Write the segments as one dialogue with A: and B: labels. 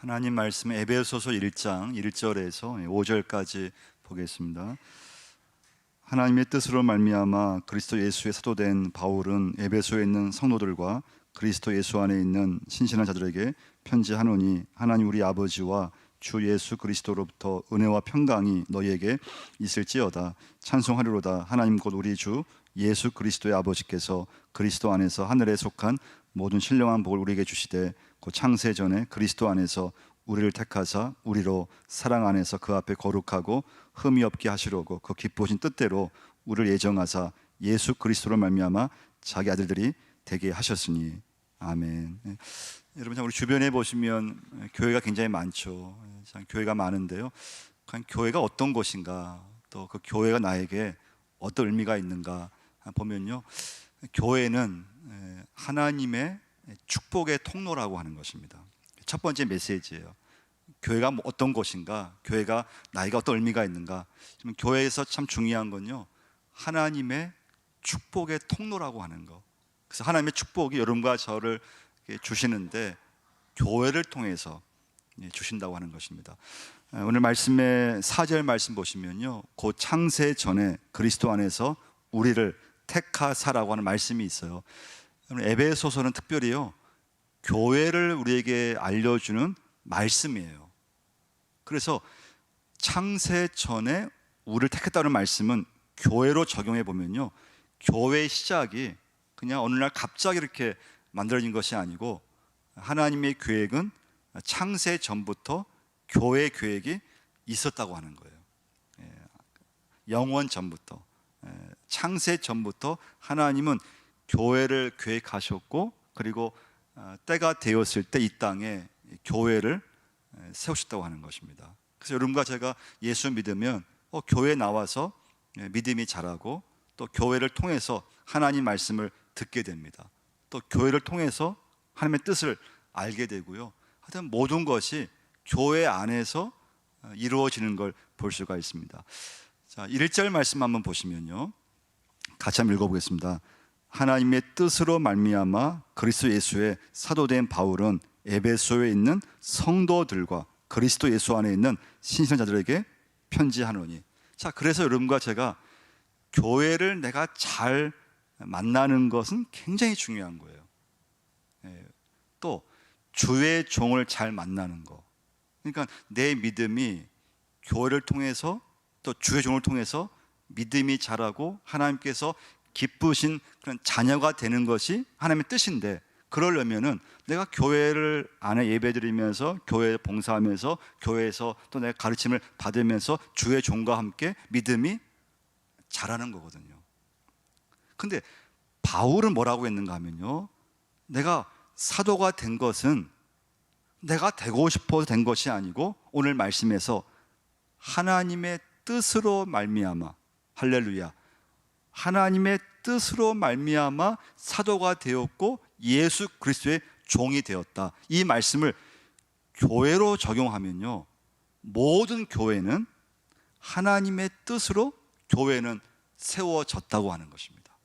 A: 하나님 말씀 에베소서 1장 1절에서 5절까지 보겠습니다. 하나님의 뜻으로 말미암아 그리스도 예수의 사도된 바울은 에베소에 있는 성도들과 그리스도 예수 안에 있는 신실한 자들에게 편지하노니, 하나님 우리 아버지와 주 예수 그리스도로부터 은혜와 평강이 너희에게 있을지어다. 찬송하리로다. 하나님 곧 우리 주 예수 그리스도의 아버지께서 그리스도 안에서 하늘에 속한 모든 신령한 복을 우리에게 주시되, 그 창세 전에 그리스도 안에서 우리를 택하사 우리로 사랑 안에서 그 앞에 거룩하고 흠이 없게 하시려고 그 기쁘신 뜻대로 우리를 예정하사 예수 그리스도로 말미암아 자기 아들들이 되게 하셨으니. 아멘. 여러분, 우리 주변에 보시면 교회가 굉장히 많죠. 교회가 많은데요, 과연 교회가 어떤 곳인가, 또 그 교회가 나에게 어떤 의미가 있는가 보면요, 교회는 하나님의 축복의 통로라고 하는 것입니다. 첫 번째 메시지예요. 교회가 어떤 곳인가, 교회가 나에게 어떤 의미가 있는가. 교회에서 참 중요한 건요, 하나님의 축복의 통로라고 하는 거. 그래서 하나님의 축복이 여러분과 저를 주시는데 교회를 통해서 주신다고 하는 것입니다. 오늘 말씀의 4절 말씀 보시면요, 곧 창세 전에 그리스도 안에서 우리를 택하사라고 하는 말씀이 있어요. 에베소서는 특별히요, 교회를 우리에게 알려주는 말씀이에요. 그래서 창세 전에 우리를 택했다는 말씀은 교회로 적용해 보면요, 교회의 시작이 그냥 어느 날 갑자기 이렇게 만들어진 것이 아니고, 하나님의 계획은 창세 전부터 교회의 계획이 있었다고 하는 거예요. 영원 전부터, 창세 전부터 하나님은 교회를 계획하셨고, 그리고 때가 되었을 때 이 땅에 교회를 세우셨다고 하는 것입니다. 그래서 여러분과 제가 예수 믿으면 교회에 나와서 믿음이 자라고, 또 교회를 통해서 하나님 말씀을 듣게 됩니다. 또 교회를 통해서 하나님의 뜻을 알게 되고요, 하여튼 모든 것이 교회 안에서 이루어지는 걸 볼 수가 있습니다. 자, 1절 말씀 한번 보시면요, 같이 한번 읽어보겠습니다. 하나님의 뜻으로 말미암아 그리스도 예수의 사도된 바울은 에베소에 있는 성도들과 그리스도 예수 안에 있는 신실한 자들에게 편지하노니. 자, 그래서 여러분과 제가 교회를 내가 잘 만나는 것은 굉장히 중요한 거예요. 또 주의 종을 잘 만나는 거. 그러니까 내 믿음이 교회를 통해서, 또 주의 종을 통해서 믿음이 자라고 하나님께서 기쁘신 그런 자녀가 되는 것이 하나님의 뜻인데, 그러려면은 내가 교회를 안에 예배드리면서, 교회에 봉사하면서, 교회에서 또 내가 가르침을 받으면서 주의 종과 함께 믿음이 자라는 거거든요. 근데 바울은 뭐라고 했는가 하면요, 내가 사도가 된 것은 내가 되고 싶어서 된 것이 아니고, 오늘 말씀에서 하나님의 뜻으로 말미암아, 할렐루야, 하나님의 뜻으로 말미암아 사도가 되었고 예수 그리스도의 종이 되었다. 이 말씀을 교회로 적용하면요, 모든 교회는 하나님의 뜻으로 교회는 세워졌다고 하는 것입니다.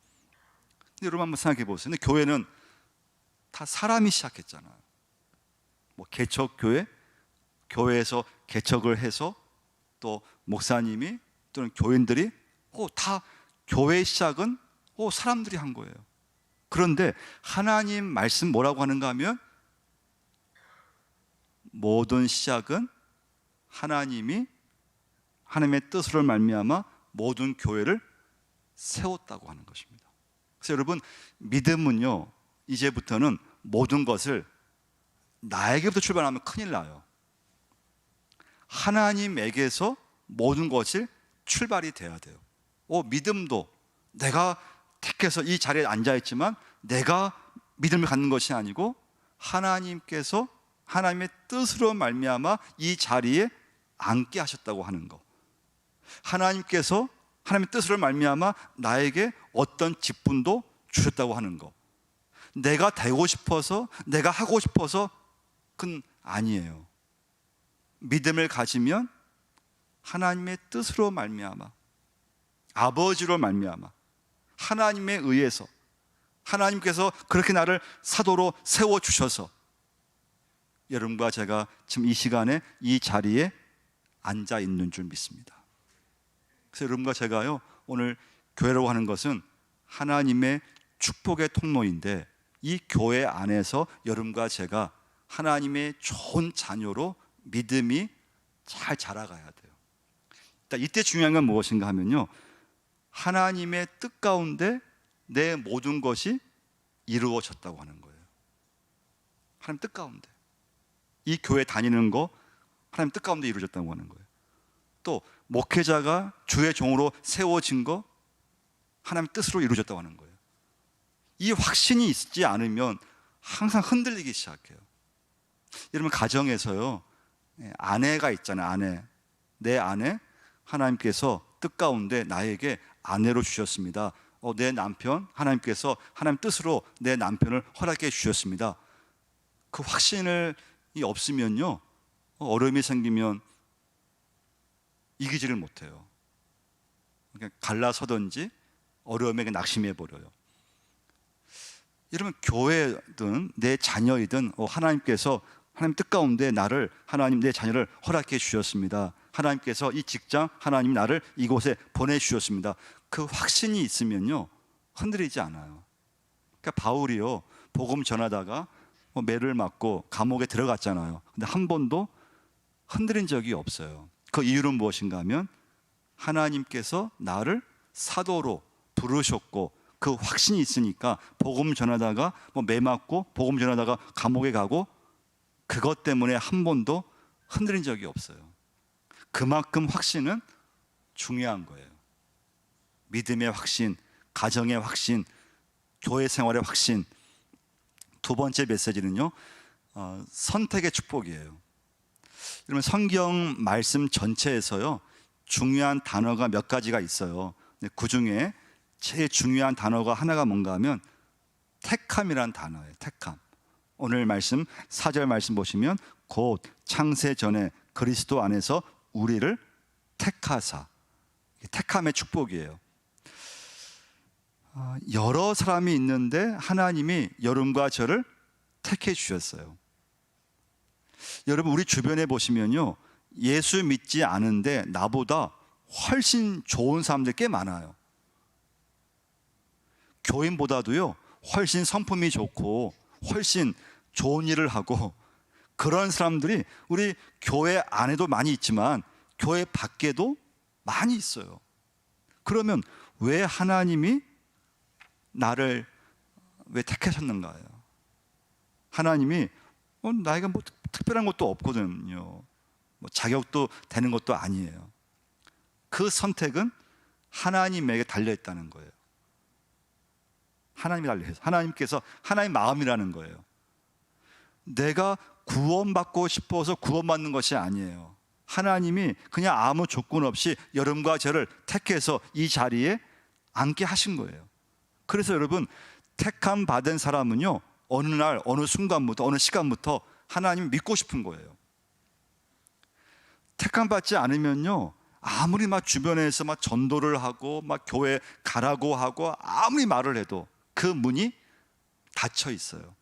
A: 근데 여러분 한번 생각해 보세요. 근데 교회는 다 사람이 시작했잖아요. 뭐 개척교회, 교회에서 개척을 해서 또 목사님이 또는 교인들이 다 교회의 시작은 사람들이 한 거예요. 그런데 하나님 말씀 뭐라고 하는가 하면, 모든 시작은 하나님이 하나님의 뜻으로 말미암아 모든 교회를 세웠다고 하는 것입니다. 그래서 여러분, 믿음은요, 이제부터는 모든 것을 나에게부터 출발하면 큰일 나요. 하나님에게서 모든 것이 출발이 돼야 돼요. 믿음도 내가 택해서 이 자리에 앉아있지만 내가 믿음을 갖는 것이 아니고, 하나님께서 하나님의 뜻으로 말미암아 이 자리에 앉게 하셨다고 하는 거. 하나님께서 하나님의 뜻으로 말미암아 나에게 어떤 직분도 주셨다고 하는 거. 내가 되고 싶어서, 내가 하고 싶어서 그건 아니에요. 믿음을 가지면 하나님의 뜻으로 말미암아, 아버지로 말미암아, 하나님에 의해서, 하나님께서 그렇게 나를 사도로 세워주셔서 여러분과 제가 지금 이 시간에 이 자리에 앉아 있는 줄 믿습니다. 그래서 여러분과 제가요, 오늘 교회라고 하는 것은 하나님의 축복의 통로인데, 이 교회 안에서 여러분과 제가 하나님의 좋은 자녀로 믿음이 잘 자라가야 돼요. 이때 중요한 건 무엇인가 하면요, 하나님의 뜻 가운데 내 모든 것이 이루어졌다고 하는 거예요. 하나님 뜻 가운데, 이 교회 다니는 거 하나님 뜻 가운데 이루어졌다고 하는 거예요. 또 목회자가 주의 종으로 세워진 거 하나님 뜻으로 이루어졌다고 하는 거예요. 이 확신이 있지 않으면 항상 흔들리기 시작해요. 여러분, 가정에서요, 아내가 있잖아요. 아내, 내 아내, 하나님께서 뜻 가운데 나에게 아내로 주셨습니다. 내 남편, 하나님께서 하나님 뜻으로 내 남편을 허락해 주셨습니다. 그 확신이 없으면요, 어려움이 생기면 이기지를 못해요. 그냥 갈라서든지 어려움에 낙심해 버려요. 여러분, 교회든 내 자녀이든 하나님께서 하나님 뜻 가운데 나를, 하나님 내 자녀를 허락해 주셨습니다. 하나님께서 이 직장, 하나님 나를 이곳에 보내주셨습니다. 그 확신이 있으면요, 흔들리지 않아요. 그러니까 바울이요, 복음 전하다가 매를 맞고 감옥에 들어갔잖아요. 근데 한 번도 흔들린 적이 없어요. 그 이유는 무엇인가 하면 하나님께서 나를 사도로 부르셨고, 그 확신이 있으니까 복음 전하다가 매 맞고 복음 전하다가 감옥에 가고, 그것 때문에 한 번도 흔들린 적이 없어요. 그만큼 확신은 중요한 거예요. 믿음의 확신, 가정의 확신, 교회 생활의 확신. 두 번째 메시지는요, 선택의 축복이에요. 여러분, 성경 말씀 전체에서요, 중요한 단어가 몇 가지가 있어요. 그 중에 제일 중요한 단어가 하나가 뭔가 하면 택함이란 단어예요. 택함. 오늘 말씀 4절 말씀 보시면, 곧 창세 전에 그리스도 안에서 우리를 택하사. 택함의 축복이에요. 여러 사람이 있는데 하나님이 여러분과 저를 택해 주셨어요. 여러분, 우리 주변에 보시면요, 예수 믿지 않은데 나보다 훨씬 좋은 사람들 꽤 많아요. 교인보다도요, 훨씬 성품이 좋고 훨씬 좋은 일을 하고, 그런 사람들이 우리 교회 안에도 많이 있지만 교회 밖에도 많이 있어요. 그러면 왜 하나님이 나를 왜 택하셨는가요? 하나님이 나이가 특별한 것도 없거든요. 자격도 되는 것도 아니에요. 그 선택은 하나님에게 달려있다는 거예요. 하나님이 달려있어요. 하나님께서, 하나님 마음이라는 거예요. 내가 구원받고 싶어서 구원받는 것이 아니에요. 하나님이 그냥 아무 조건 없이 여러분과 저를 택해서 이 자리에 앉게 하신 거예요. 그래서 여러분, 택함 받은 사람은요, 어느 날, 어느 순간부터, 어느 시간부터 하나님을 믿고 싶은 거예요. 택함 받지 않으면요, 아무리 주변에서 전도를 하고 교회 가라고 하고 아무리 말을 해도 그 문이 닫혀 있어요.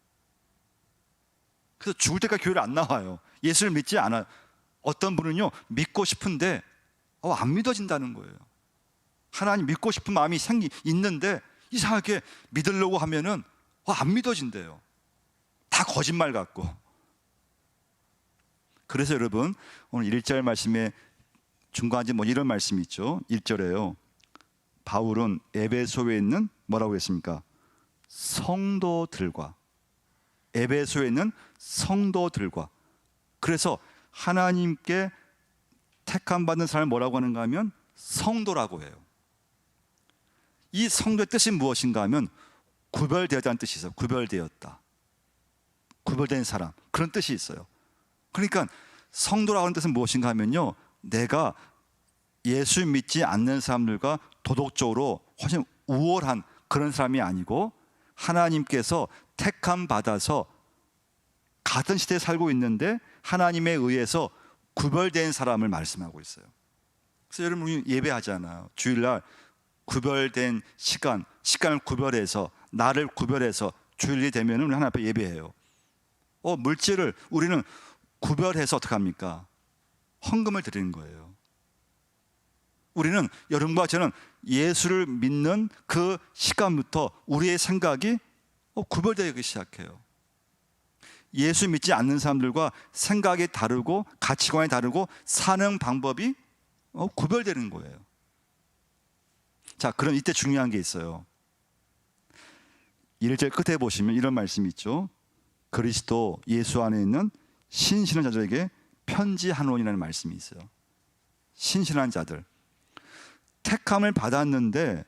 A: 그래서 죽을 때까지 교회를 안 나와요. 예수를 믿지 않아요. 어떤 분은요, 믿고 싶은데 안 믿어진다는 거예요. 하나님 믿고 싶은 마음이 있는데 이상하게 믿으려고 하면은 안 믿어진대요. 다 거짓말 같고. 그래서 여러분, 오늘 1절 말씀에 중간에 이런 말씀이 있죠. 1절에요. 바울은 에베소에 있는 뭐라고 했습니까? 성도들과, 에베소에 있는 성도들과. 그래서 하나님께 택함 받는 사람을 뭐라고 하는가 하면 성도라고 해요. 이 성도의 뜻이 무엇인가 하면 구별되었다는 뜻이 있어요. 구별되었다, 구별된 사람, 그런 뜻이 있어요. 그러니까 성도라고 하는 뜻은 무엇인가 하면요, 내가 예수 믿지 않는 사람들과 도덕적으로 훨씬 우월한 그런 사람이 아니고, 하나님께서 택함 받아서 같은 시대에 살고 있는데 하나님에 의해서 구별된 사람을 말씀하고 있어요. 그래서 여러분, 우리 예배하잖아요. 주일날 구별된 시간을 구별해서, 나를 구별해서 주일이 되면 우리 하나님 앞에 예배해요. 물질을 우리는 구별해서 어떻게 합니까? 헌금을 드리는 거예요. 우리는 여러분과 저는 예수를 믿는 그 시간부터 우리의 생각이 구별되기 시작해요. 예수 믿지 않는 사람들과 생각이 다르고 가치관이 다르고 사는 방법이 구별되는 거예요. 자, 그럼 이때 중요한 게 있어요. 1절 끝에 보시면 이런 말씀이 있죠. 그리스도 예수 안에 있는 신실한 자들에게 편지하노니라는 말씀이 있어요. 신실한 자들, 택함을 받았는데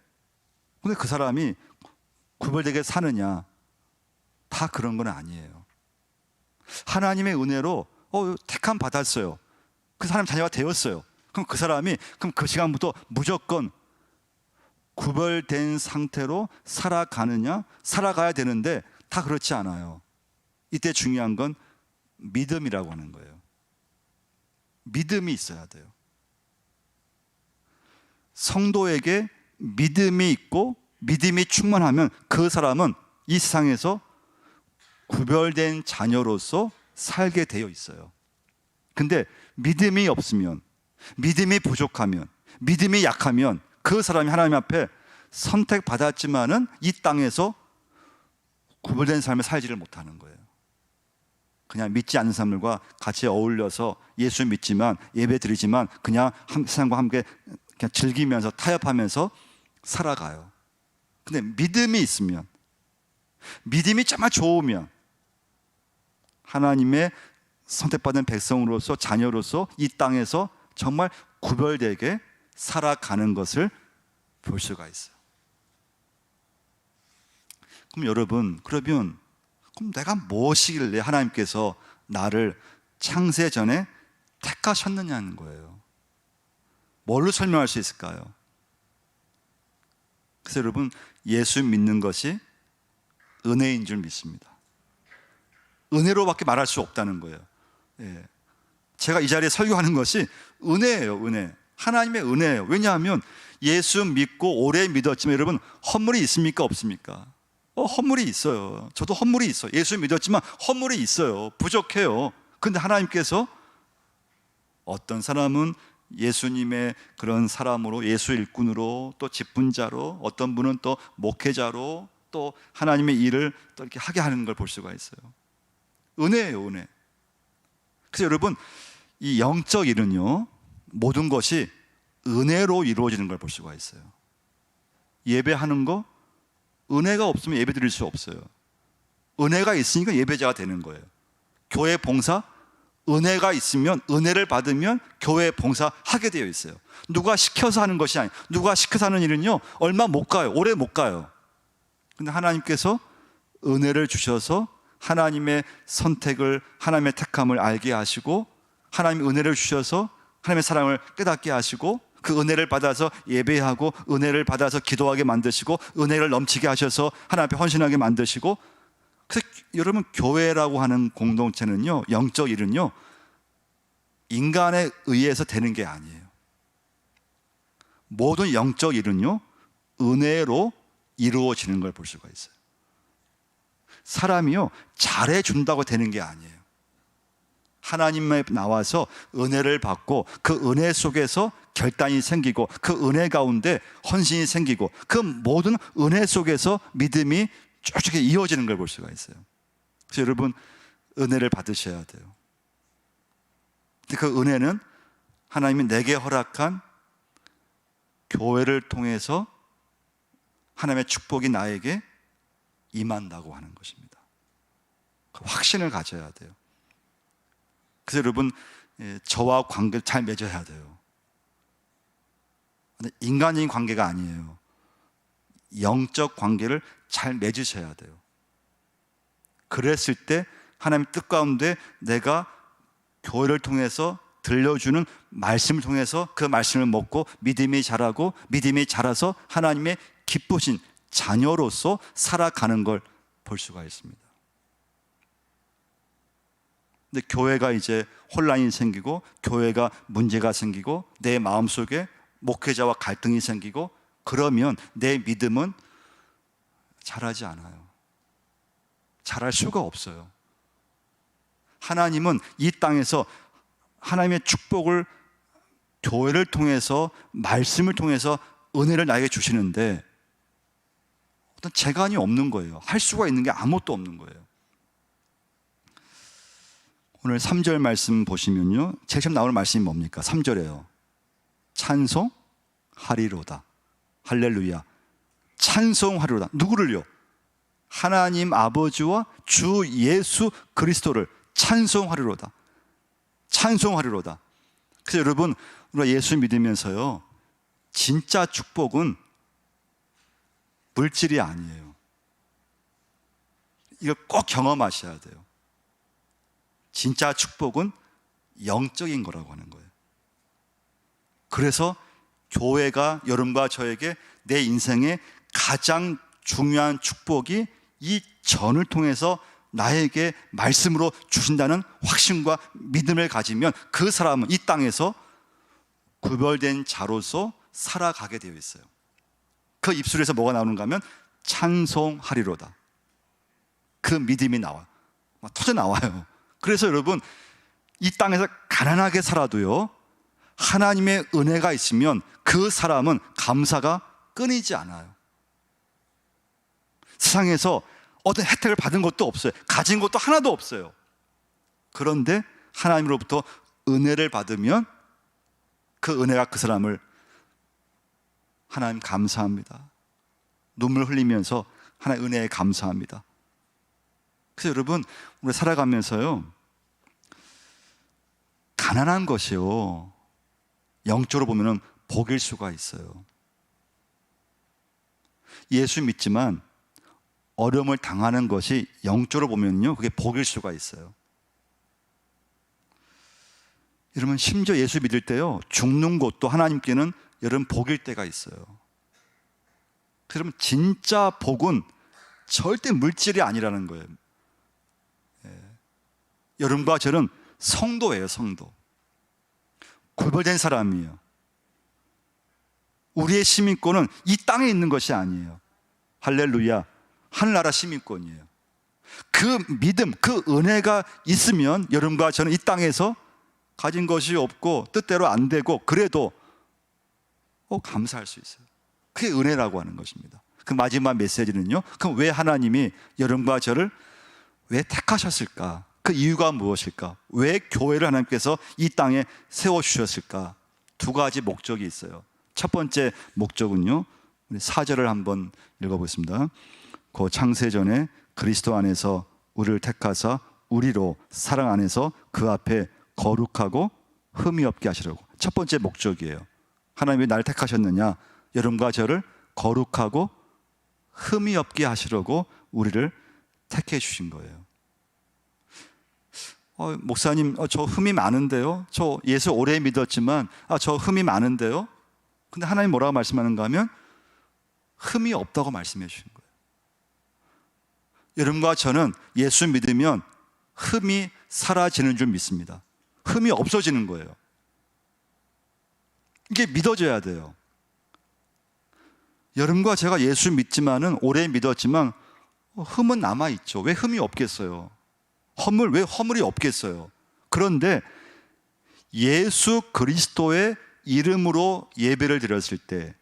A: 근데 그 사람이 구별되게 사느냐? 다 그런 건 아니에요. 하나님의 은혜로 택함 받았어요. 그 사람 자녀가 되었어요. 그럼 그 사람이 그 시간부터 무조건 구별된 상태로 살아가느냐? 살아가야 되는데 다 그렇지 않아요. 이때 중요한 건 믿음이라고 하는 거예요. 믿음이 있어야 돼요. 성도에게 믿음이 있고 믿음이 충만하면 그 사람은 이 세상에서 구별된 자녀로서 살게 되어 있어요. 근데 믿음이 없으면, 믿음이 부족하면, 믿음이 약하면 그 사람이 하나님 앞에 선택받았지만은 이 땅에서 구별된 삶을 살지를 못하는 거예요. 그냥 믿지 않는 사람들과 같이 어울려서 예수 믿지만 예배 드리지만 그냥 세상과 함께 그냥 즐기면서 타협하면서 살아가요. 근데 믿음이 있으면, 믿음이 정말 좋으면 하나님의 선택받은 백성으로서 자녀로서 이 땅에서 정말 구별되게 살아가는 것을 볼 수가 있어요. 그럼 여러분, 그럼 내가 무엇이길래 하나님께서 나를 창세 전에 택하셨느냐는 거예요. 뭘로 설명할 수 있을까요? 그래서 여러분, 예수 믿는 것이 은혜인 줄 믿습니다. 은혜로밖에 말할 수 없다는 거예요. 제가 이 자리에 설교하는 것이 은혜예요. 은혜. 하나님의 은혜예요. 왜냐하면 예수 믿고 오래 믿었지만 여러분, 헛물이 있습니까? 없습니까? 헛물이 있어요. 저도 헛물이 있어요. 예수 믿었지만 헛물이 있어요. 부족해요. 근데 하나님께서 어떤 사람은 예수님의 그런 사람으로, 예수 일꾼으로, 또 직분자로, 어떤 분은 또 목회자로, 또 하나님의 일을 또 이렇게 하게 하는 걸 볼 수가 있어요. 은혜예요, 은혜. 그래서 여러분, 이 영적 일은요, 모든 것이 은혜로 이루어지는 걸 볼 수가 있어요. 예배하는 거, 은혜가 없으면 예배 드릴 수 없어요. 은혜가 있으니까 예배자가 되는 거예요. 교회 봉사, 은혜가 있으면, 은혜를 받으면 교회 봉사하게 되어 있어요. 누가 시켜서 하는 것이 아니에요. 누가 시켜서 하는 일은요, 얼마 못 가요. 오래 못 가요. 근데 하나님께서 은혜를 주셔서 하나님의 선택을, 하나님의 택함을 알게 하시고, 하나님의 은혜를 주셔서 하나님의 사랑을 깨닫게 하시고, 그 은혜를 받아서 예배하고, 은혜를 받아서 기도하게 만드시고, 은혜를 넘치게 하셔서 하나님 앞에 헌신하게 만드시고. 그래서 여러분, 교회라고 하는 공동체는요, 영적 일은요, 인간에 의해서 되는 게 아니에요. 모든 영적 일은요, 은혜로 이루어지는 걸 볼 수가 있어요. 사람이요, 잘해준다고 되는 게 아니에요. 하나님에 나와서 은혜를 받고 그 은혜 속에서 결단이 생기고 그 은혜 가운데 헌신이 생기고 그 모든 은혜 속에서 믿음이 쭉 이어지는 걸 볼 수가 있어요. 그래서 여러분, 은혜를 받으셔야 돼요. 그 은혜는 하나님이 내게 허락한 교회를 통해서 하나님의 축복이 나에게 임한다고 하는 것입니다. 그 확신을 가져야 돼요. 그래서 여러분, 저와 관계를 잘 맺어야 돼요. 인간적인 관계가 아니에요. 영적 관계를 잘 맺으셔야 돼요. 그랬을 때 하나님의 뜻 가운데 내가 교회를 통해서 들려주는 말씀을 통해서 그 말씀을 먹고 믿음이 자라고, 믿음이 자라서 하나님의 기쁘신 자녀로서 살아가는 걸 볼 수가 있습니다. 근데 교회가 이제 혼란이 생기고, 교회가 문제가 생기고, 내 마음속에 목회자와 갈등이 생기고, 그러면 내 믿음은 자라지 않아요. 자랄 수가 없어요. 하나님은 이 땅에서 하나님의 축복을 교회를 통해서, 말씀을 통해서 은혜를 나에게 주시는데 어떤 재간이 없는 거예요. 할 수가 있는 게 아무것도 없는 거예요. 오늘 3절 말씀 보시면요, 제일 처음 나오는 말씀이 뭡니까? 3절에요. 찬송하리로다. 할렐루야. 찬송하리로다. 누구를요? 하나님 아버지와 주 예수 그리스도를 찬송하리로다. 찬송하리로다. 그래서 여러분, 우리가 예수 믿으면서요, 진짜 축복은 물질이 아니에요. 이걸 꼭 경험하셔야 돼요. 진짜 축복은 영적인 거라고 하는 거예요. 그래서 교회가 여러분과 저에게 내 인생의 가장 중요한 축복이 이 전을 통해서 나에게 말씀으로 주신다는 확신과 믿음을 가지면 그 사람은 이 땅에서 구별된 자로서 살아가게 되어 있어요. 그 입술에서 뭐가 나오는가 하면 찬송하리로다. 그 믿음이 나와요. 막 터져 나와요. 그래서 여러분, 이 땅에서 가난하게 살아도요, 하나님의 은혜가 있으면 그 사람은 감사가 끊이지 않아요. 세상에서 어떤 혜택을 받은 것도 없어요. 가진 것도 하나도 없어요. 그런데 하나님으로부터 은혜를 받으면 그 은혜가 그 사람을, 하나님 감사합니다, 눈물 흘리면서 하나님 은혜에 감사합니다. 그래서 여러분, 우리 살아가면서요, 가난한 것이요, 영적으로 보면은 복일 수가 있어요. 예수 믿지만 어려움을 당하는 것이 영적으로 보면요, 그게 복일 수가 있어요. 여러분, 심지어 예수 믿을 때요, 죽는 것도 하나님께는 여러분 복일 때가 있어요. 여러분, 진짜 복은 절대 물질이 아니라는 거예요. 여러분과 저는 성도예요. 성도, 구별된 사람이에요. 우리의 시민권은 이 땅에 있는 것이 아니에요. 할렐루야. 하늘나라 시민권이에요. 그 믿음, 그 은혜가 있으면 여러분과 저는 이 땅에서 가진 것이 없고 뜻대로 안 되고 그래도 감사할 수 있어요. 그게 은혜라고 하는 것입니다. 그 마지막 메시지는요, 그럼 왜 하나님이 여러분과 저를 왜 택하셨을까? 그 이유가 무엇일까? 왜 교회를 하나님께서 이 땅에 세워주셨을까? 두 가지 목적이 있어요. 첫 번째 목적은요, 우리 4절을 한번 읽어보겠습니다. 그 창세전에 그리스도 안에서 우리를 택하사 우리로 사랑 안에서 그 앞에 거룩하고 흠이 없게 하시려고. 첫 번째 목적이에요. 하나님이 나를 택하셨느냐? 여러분과 저를 거룩하고 흠이 없게 하시려고 우리를 택해 주신 거예요. 목사님, 저 흠이 많은데요? 저 예수 오래 믿었지만 저 흠이 많은데요? 근데 하나님 뭐라고 말씀하는가 하면 흠이 없다고 말씀해 주신 거예요. 여러분과 저는 예수 믿으면 흠이 사라지는 줄 믿습니다. 흠이 없어지는 거예요. 이게 믿어져야 돼요. 여러분과 제가 예수 믿지만은 오래 믿었지만 흠은 남아있죠. 왜 흠이 없겠어요? 왜 허물이 없겠어요? 그런데 예수 그리스도의 이름으로 예배를 드렸을 때,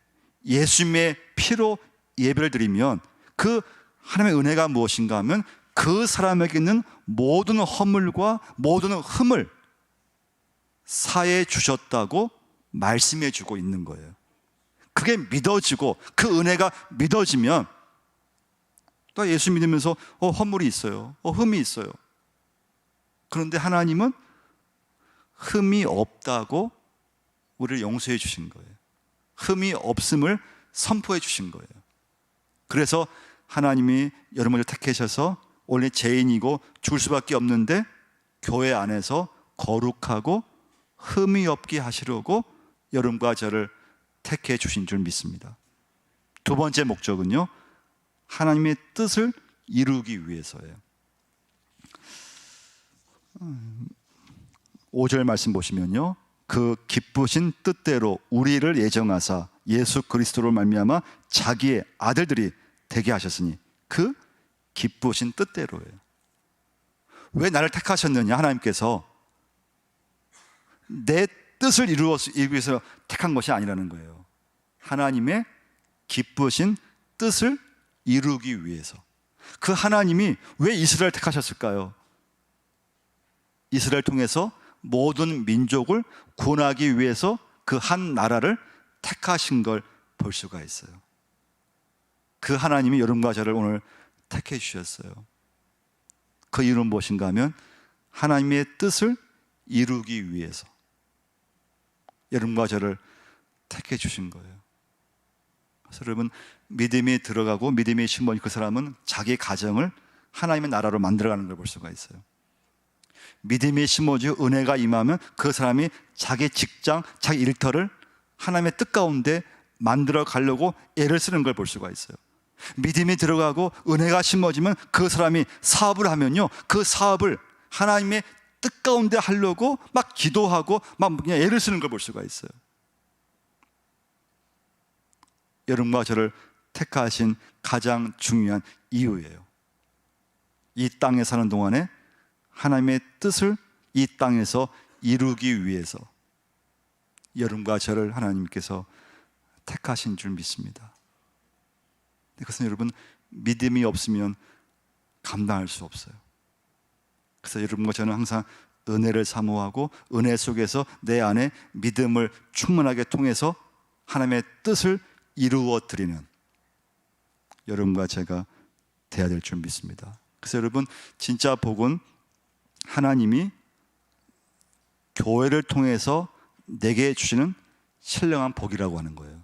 A: 예수님의 피로 예배를 드리면 그 하나님의 은혜가 무엇인가 하면 그 사람에게 있는 모든 허물과 모든 흠을 사해 주셨다고 말씀해 주고 있는 거예요. 그게 믿어지고 그 은혜가 믿어지면 또 예수 믿으면서 허물이 있어요. 흠이 있어요. 그런데 하나님은 흠이 없다고 우리를 용서해 주신 거예요. 흠이 없음을 선포해 주신 거예요. 그래서 하나님이 여러분을 택하셔서 원래 죄인이고 죽을 수밖에 없는데 교회 안에서 거룩하고 흠이 없게 하시려고 여러분과 저를 택해 주신 줄 믿습니다. 두 번째 목적은요, 하나님의 뜻을 이루기 위해서예요. 5절 말씀 보시면요, 그 기쁘신 뜻대로 우리를 예정하사 예수 그리스도로 말미암아 자기의 아들들이 되게 하셨으니, 그 기쁘신 뜻대로예요. 왜 나를 택하셨느냐? 하나님께서 내 뜻을 이루기 위해서 택한 것이 아니라는 거예요. 하나님의 기쁘신 뜻을 이루기 위해서. 그 하나님이 왜 이스라엘 택하셨을까요? 이스라엘 통해서 모든 민족을 구원하기 위해서 그 한 나라를 택하신 걸 볼 수가 있어요. 그 하나님이 여러분과 저를 오늘 택해 주셨어요. 그 이유는 무엇인가 하면 하나님의 뜻을 이루기 위해서 여러분과 저를 택해 주신 거예요. 그래서 여러분, 믿음이 들어가고 믿음이 심어진 그 사람은 자기 가정을 하나님의 나라로 만들어가는 걸 볼 수가 있어요. 믿음이 심어지고 은혜가 임하면 그 사람이 자기 직장, 자기 일터를 하나님의 뜻 가운데 만들어 가려고 애를 쓰는 걸 볼 수가 있어요. 믿음이 들어가고 은혜가 심어지면 그 사람이 사업을 하면요, 그 사업을 하나님의 뜻 가운데 하려고 막 기도하고 막 그냥 애를 쓰는 걸 볼 수가 있어요. 여러분과 저를 택하신 가장 중요한 이유예요. 이 땅에 사는 동안에 하나님의 뜻을 이 땅에서 이루기 위해서 여러분과 저를 하나님께서 택하신 줄 믿습니다. 그것은 여러분, 믿음이 없으면 감당할 수 없어요. 그래서 여러분과 저는 항상 은혜를 사모하고 은혜 속에서 내 안에 믿음을 충만하게 통해서 하나님의 뜻을 이루어 드리는 여러분과 제가 돼야 될 줄 믿습니다. 그래서 여러분, 진짜 복은 하나님이 교회를 통해서 내게 주시는 신령한 복이라고 하는 거예요.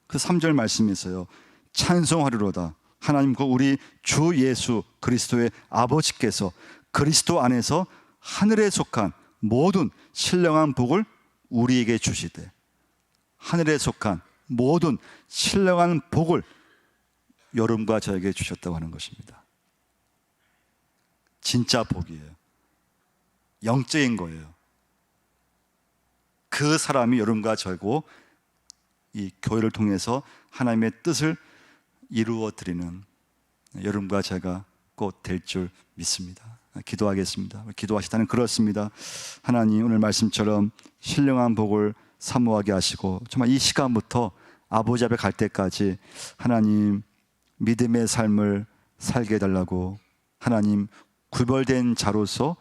A: 그 3절 말씀에서요, 찬송하리로다 하나님 그 우리 주 예수 그리스도의 아버지께서 그리스도 안에서 하늘에 속한 모든 신령한 복을 우리에게 주시되, 하늘에 속한 모든 신령한 복을 여러분과 저에게 주셨다고 하는 것입니다. 진짜 복이에요. 영적인 거예요. 그 사람이 여러분과 저고 이 교회를 통해서 하나님의 뜻을 이루어 드리는 여러분과 제가 꼭 될 줄 믿습니다. 기도하겠습니다. 기도하시다는 그렇습니다. 하나님, 오늘 말씀처럼 신령한 복을 사모하게 하시고 정말 이 시간부터 아버지 앞에 갈 때까지 하나님 믿음의 삶을 살게 해달라고, 하나님 구별된 자로서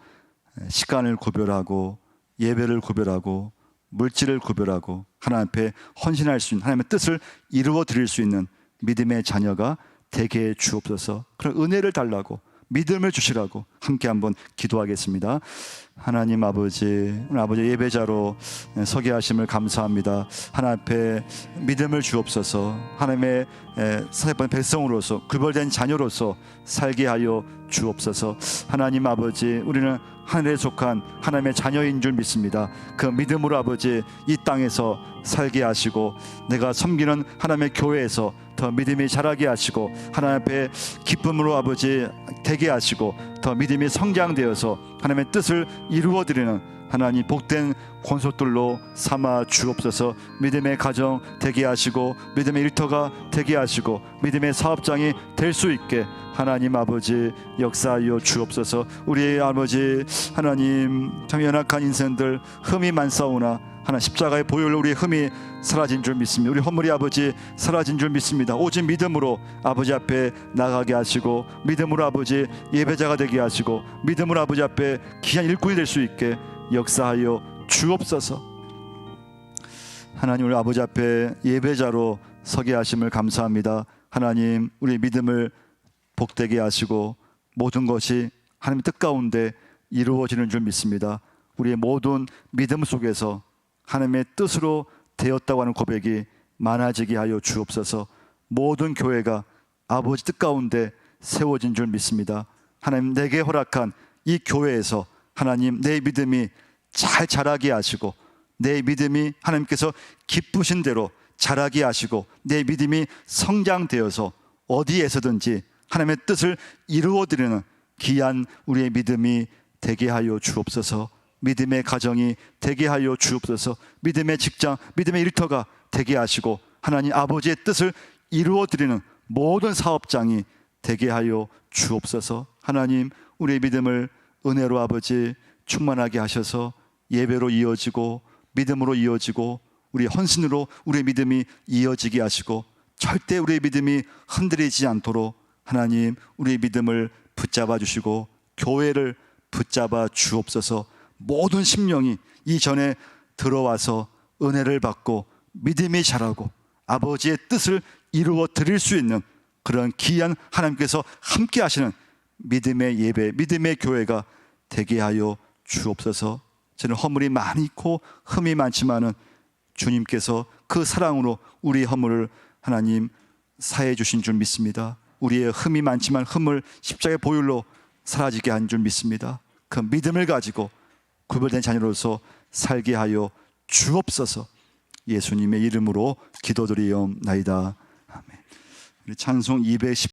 A: 시간을 구별하고 예배를 구별하고 물질을 구별하고 하나님 앞에 헌신할 수 있는, 하나님의 뜻을 이루어 드릴 수 있는 믿음의 자녀가 되게 해 주옵소서. 그런 은혜를 달라고, 믿음을 주시라고 함께 한번 기도하겠습니다. 하나님 아버지, 오늘 아버지 예배자로 서게 하심을 감사합니다. 하나님 앞에 믿음을 주옵소서. 하나님의 사역받은 백성으로서 구별된 자녀로서 살게 하여 주옵소서. 하나님 아버지, 우리는 하늘에 속한 하나님의 자녀인 줄 믿습니다. 그 믿음으로 아버지 이 땅에서 살게 하시고 내가 섬기는 하나님의 교회에서 더 믿음이 자라게 하시고 하나님 앞에 기쁨으로 아버지 되게 하시고 더 믿음이 성장되어서 하나님의 뜻을 이루어드리는 하나님 복된 권속들로 삼아 주옵소서. 믿음의 가정 되게 하시고 믿음의 일터가 되게 하시고 믿음의 사업장이 될 수 있게 하나님 아버지 역사하여 주옵소서. 우리 아버지 하나님, 참 연약한 인생들 흠이 많사오나 하나 십자가의 보혈로 우리의 흠이 사라진 줄 믿습니다. 우리 허물이 아버지 사라진 줄 믿습니다. 오직 믿음으로 아버지 앞에 나가게 하시고 믿음으로 아버지 예배자가 되게 하시고 믿음으로 아버지 앞에 귀한 일꾼이 될 수 있게 역사하여 주옵소서. 하나님, 우리 아버지 앞에 예배자로 서게 하심을 감사합니다. 하나님, 우리 믿음을 복되게 하시고 모든 것이 하나님의 뜻 가운데 이루어지는 줄 믿습니다. 우리의 모든 믿음 속에서 하나님의 뜻으로 되었다고 하는 고백이 많아지게 하여 주옵소서. 모든 교회가 아버지 뜻 가운데 세워진 줄 믿습니다. 하나님, 내게 허락한 이 교회에서 하나님 내 믿음이 잘 자라게 하시고 내 믿음이 하나님께서 기쁘신 대로 자라게 하시고 내 믿음이 성장되어서 어디에서든지 하나님의 뜻을 이루어드리는 귀한 우리의 믿음이 되게 하여 주옵소서. 믿음의 가정이 되게 하여 주옵소서. 믿음의 직장, 믿음의 일터가 되게 하시고 하나님 아버지의 뜻을 이루어드리는 모든 사업장이 되게 하여 주옵소서. 하나님, 우리의 믿음을 은혜로 아버지 충만하게 하셔서 예배로 이어지고 믿음으로 이어지고 우리 헌신으로 우리의 믿음이 이어지게 하시고 절대 우리의 믿음이 흔들리지 않도록 하나님 우리의 믿음을 붙잡아 주시고 교회를 붙잡아 주옵소서. 모든 심령이 이전에 들어와서 은혜를 받고 믿음이 자라고 아버지의 뜻을 이루어 드릴 수 있는 그런 귀한 하나님께서 함께 하시는 믿음의 예배, 믿음의 교회가 되게 하여 주옵소서. 저는 허물이 많이 있고 흠이 많지만은 주님께서 그 사랑으로 우리 허물을 하나님 사해 주신 줄 믿습니다. 우리의 흠이 많지만 흠을 십자가의 보혈로 사라지게 한 줄 믿습니다. 그 믿음을 가지고 구별된 자녀로서 살게 하여 주옵소서. 예수님의 이름으로 기도드리옵나이다. 아멘. 우리 찬송 210